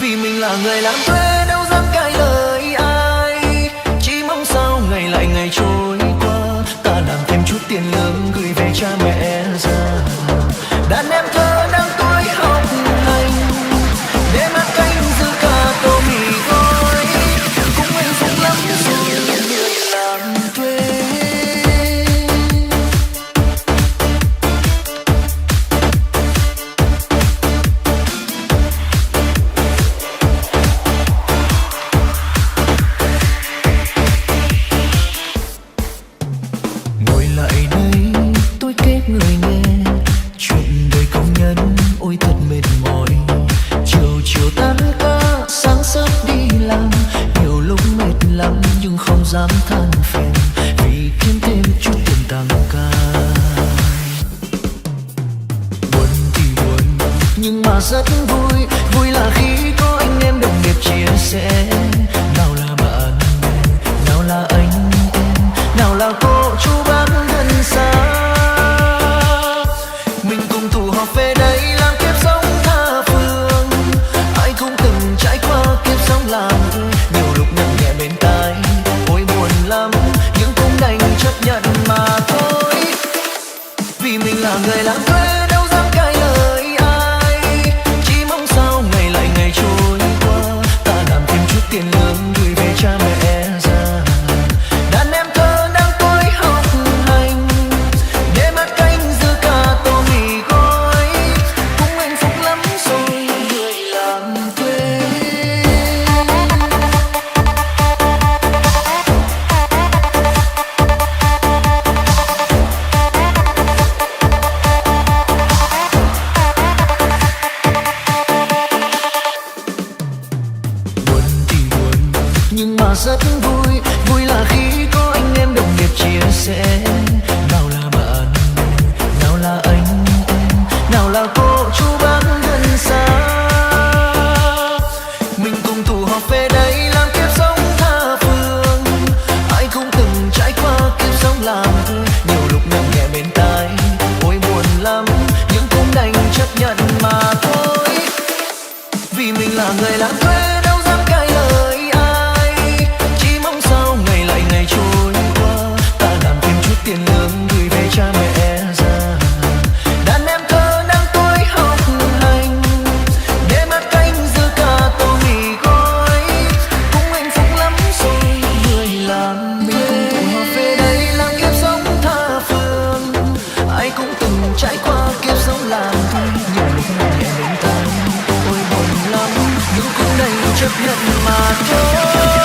Vì mình là người làm thuê đâu dám cãi lời ai, chỉ mong sao ngày lại ngày trôi qua, ta làm thêm chút tiền lương gửi về cha mẹ già. Đàn em thơ đang tuổi học hành để mắt canh giữ cả tô mì gói, cũng hạnh phúc lắm rồi người làm thuê. Ngồi lại đây tôi kể người nghe chuyện đời công nhân, ôi thật mệt mỏi. Chiều chiều tan ca sáng sớm đi làm, nhiều lúc mệt lắm nhưng không dám than phiền, vì kiếm thêm chút tiền tăng ca. Buồn thì buồn nhưng mà rất vui, vui là khi có anh em đồng nghiệp chia sẻ. Nào là bạn bè, nào là anh em, nào là cô chú bác thân xa, mình cùng tụ họp về đây làm kiếp sống tha phương. Ai cũng từng trải qua kiếp sống làm thuê, nhiều lúc nặng nhẹ bên tai, ôi buồn lắm nhưng cũng đành chấp nhận mà thôi. Vì mình là người làm thuê đâu dám cãi lời ai, chỉ mong sao ngày lại ngày trôi qua, ta làm thêm chút tiền lương gửi về cha mẹ già. Đàn em thơ đang tuổi học hành để mắt canh giữ cả tô mì gói, cũng hạnh phúc lắm rồi người làm thuê. Buồn thì buồn nhưng mà rất vui, vui là khi có anh em đồng nghiệp chia sẻ. Nào là bạn bè, nào là anh em, nào là cô chú bác thân xa, mình cùng tụ họp về đây làm kiếp sống tha phương. Ai cũng từng trải qua kiếp sống làm thuê, nhiều lúc nặng nhẹ bên tai, ôi buồn lắm nhưng cũng đành chấp nhận mà thôi. Vì mình là người làm thuê đâu dám cãi lời ai, chỉ mong sao ngày lại ngày trôi qua, ta làm thêm chút tiền lương gửi về cha mẹ già. Đàn em thơ đang tuổi học hành để mắt canh giữ cả tô mì gói, cũng hạnh phúc lắm rồi người làm thuê. Mình cùng tụ họp về đây làm kiếp sống tha phương, ai cũng từng trải qua kiếp sống làm thuê, nhiều lúc nặng nhẹ bên tai, ôi buồn lắm nhưng cũng đành chấp nhận mà thôi.